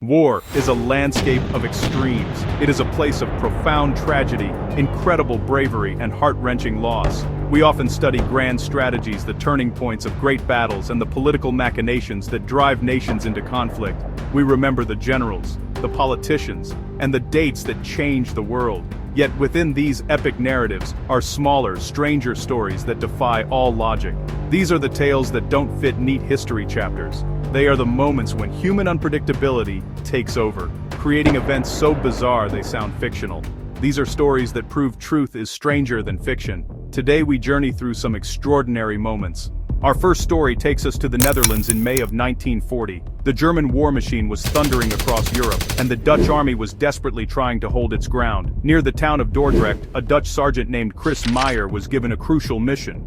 War is a landscape of extremes. It is a place of profound tragedy, incredible bravery, and heart-wrenching loss. We often study grand strategies, the turning points of great battles, and the political machinations that drive nations into conflict. We remember the generals, the politicians, and the dates that changed the world. Yet within these epic narratives are smaller, stranger stories that defy all logic. These are the tales that don't fit neat history chapters. They are the moments when human unpredictability takes over, creating events so bizarre they sound fictional. These are stories that prove truth is stranger than fiction. Today we journey through some extraordinary moments. Our first story takes us to the Netherlands in May of 1940. The German war machine was thundering across Europe, and the Dutch army was desperately trying to hold its ground. Near the town of Dordrecht, a Dutch sergeant named Chris Meyer was given a crucial mission.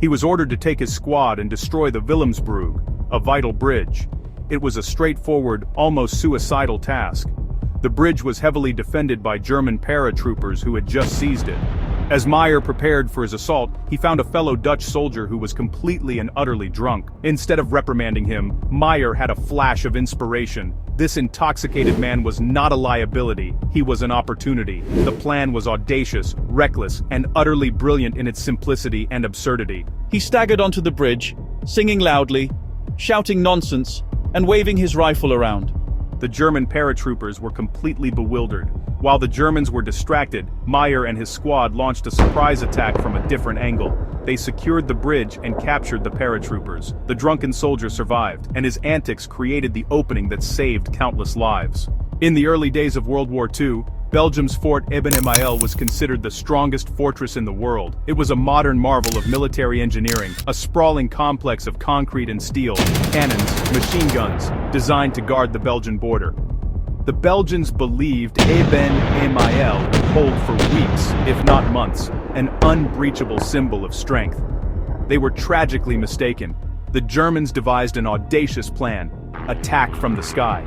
He was ordered to take his squad and destroy the Willemsbrug, a vital bridge. It was a straightforward, almost suicidal task. The bridge was heavily defended by German paratroopers who had just seized it. As Meyer prepared for his assault, he found a fellow Dutch soldier who was completely and utterly drunk. Instead of reprimanding him, Meyer had a flash of inspiration. This intoxicated man was not a liability, he was an opportunity. The plan was audacious, reckless, and utterly brilliant in its simplicity and absurdity. He staggered onto the bridge, singing loudly, shouting nonsense, and waving his rifle around. The German paratroopers were completely bewildered. While the Germans were distracted, Meyer and his squad launched a surprise attack from a different angle. They secured the bridge and captured the paratroopers. The drunken soldier survived, and his antics created the opening that saved countless lives. In the early days of World War II, Belgium's Fort Eben Emael was considered the strongest fortress in the world. It was a modern marvel of military engineering, a sprawling complex of concrete and steel, cannons, machine guns, designed to guard the Belgian border. The Belgians believed Eben Emael would hold for weeks, if not months, an unbreachable symbol of strength. They were tragically mistaken. The Germans devised an audacious plan: attack from the sky.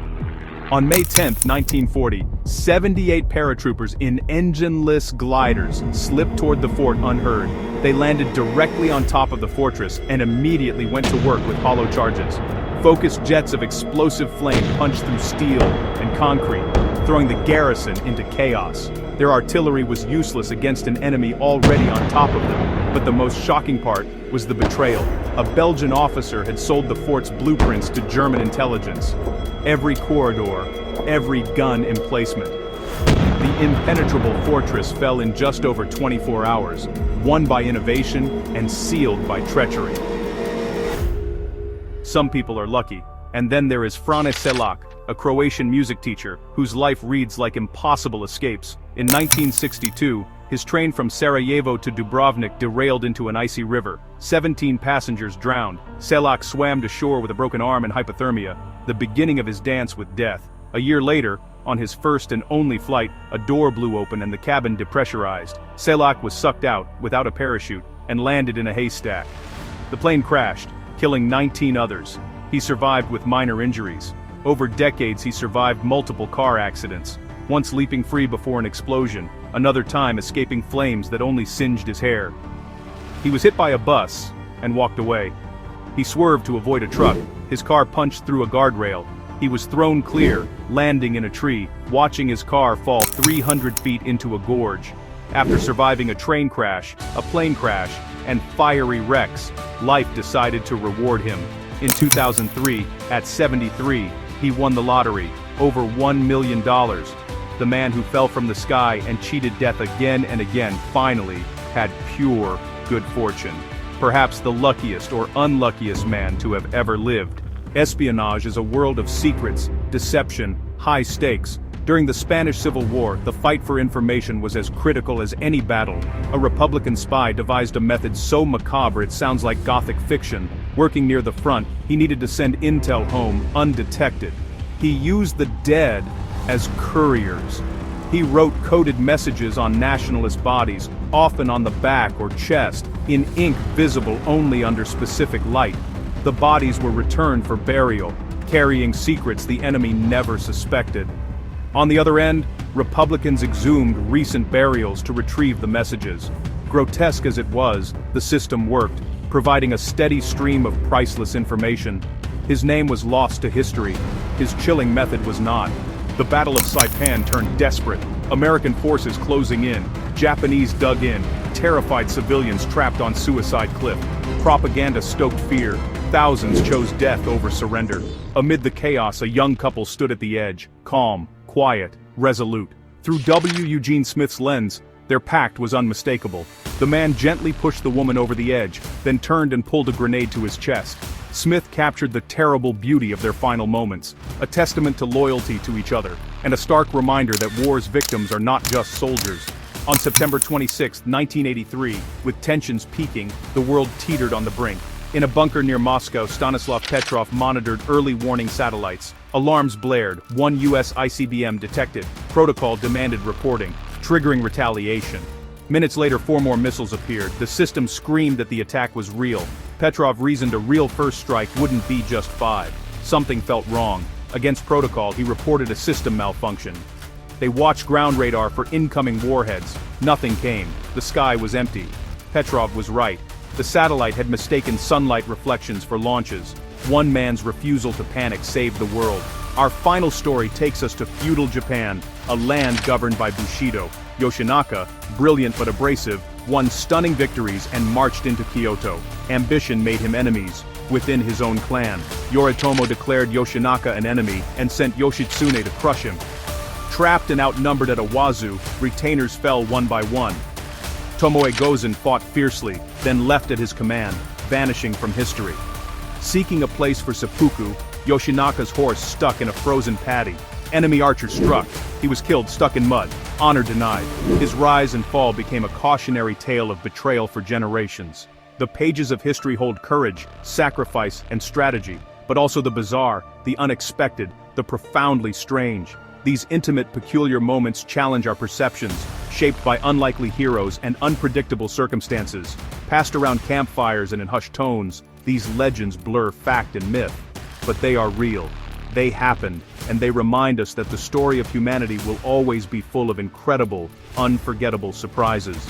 On May 10, 1940, 78 paratroopers in engineless gliders slipped toward the fort unheard. They landed directly on top of the fortress and immediately went to work with hollow charges. Focused jets of explosive flame punched through steel and concrete, throwing the garrison into chaos. Their artillery was useless against an enemy already on top of them, but the most shocking part was the betrayal. A Belgian officer had sold the fort's blueprints to German intelligence. Every corridor, every gun emplacement. The impenetrable fortress fell in just over 24 hours, won by innovation and sealed by treachery. Some people are lucky, and then there is Frane Selak, a Croatian music teacher, whose life reads like impossible escapes. In 1962, his train from Sarajevo to Dubrovnik derailed into an icy river. 17 passengers drowned. Selak swam to shore with a broken arm and hypothermia, the beginning of his dance with death. A year later, on his first and only flight, a door blew open and the cabin depressurized. Selak was sucked out, without a parachute, and landed in a haystack. The plane crashed, killing 19 others. He survived with minor injuries. Over decades he survived multiple car accidents, once leaping free before an explosion, another time escaping flames that only singed his hair. He was hit by a bus and walked away. He swerved to avoid a truck. His car punched through a guardrail. He was thrown clear, landing in a tree, watching his car fall 300 feet into a gorge. After surviving a train crash, a plane crash, and fiery wrecks, life decided to reward him. In 2003, at 73, he won the lottery, over $1 million. The man who fell from the sky and cheated death again and again finally had pure good fortune. Perhaps the luckiest or unluckiest man to have ever lived. Espionage is a world of secrets, deception, high stakes. During the Spanish Civil War, the fight for information was as critical as any battle. A Republican spy devised a method so macabre it sounds like Gothic fiction. Working near the front, he needed to send intel home undetected. He used the dead as couriers. He wrote coded messages on nationalist bodies, often on the back or chest, in ink visible only under specific light. The bodies were returned for burial, carrying secrets the enemy never suspected. On the other end, Republicans exhumed recent burials to retrieve the messages. Grotesque as it was, the system worked, providing a steady stream of priceless information. His name was lost to history. His chilling method was not. The Battle of Saipan turned desperate. American forces closing in. Japanese dug in. Terrified civilians trapped on Suicide Cliff. Propaganda stoked fear. Thousands chose death over surrender. Amid the chaos, a young couple stood at the edge, calm, quiet, resolute. Through W. Eugene Smith's lens, their pact was unmistakable. The man gently pushed the woman over the edge, then turned and pulled a grenade to his chest. Smith captured the terrible beauty of their final moments, a testament to loyalty to each other, and a stark reminder that war's victims are not just soldiers. On September 26, 1983, with tensions peaking, the world teetered on the brink. In a bunker near Moscow, Stanislav Petrov monitored early warning satellites. Alarms blared, one US ICBM detected, protocol demanded reporting, triggering retaliation. Minutes later, 4 more missiles appeared. The system screamed that the attack was real. Petrov reasoned a real first strike wouldn't be just 5. Something felt wrong. Against protocol, he reported a system malfunction. They watched ground radar for incoming warheads. Nothing came. The sky was empty. Petrov was right. The satellite had mistaken sunlight reflections for launches. One man's refusal to panic saved the world. Our final story takes us to feudal Japan, a land governed by Bushido. Yoshinaka, brilliant but abrasive, won stunning victories and marched into Kyoto. Ambition made him enemies within his own clan. Yoritomo declared Yoshinaka an enemy and sent Yoshitsune to crush him. Trapped and outnumbered at Awazu, retainers fell one by one. Tomoe Gozen fought fiercely, then left at his command, vanishing from history. Seeking a place for seppuku, Yoshinaka's horse stuck in a frozen paddy. Enemy archer struck. He was killed stuck in mud. Honor denied. His rise and fall became a cautionary tale of betrayal for generations. The pages of history hold courage, sacrifice, and strategy, but also the bizarre, the unexpected, the profoundly strange. These intimate, peculiar moments challenge our perceptions, shaped by unlikely heroes and unpredictable circumstances. Passed around campfires and in hushed tones, these legends blur fact and myth. But they are real. They happened, and they remind us that the story of humanity will always be full of incredible, unforgettable surprises.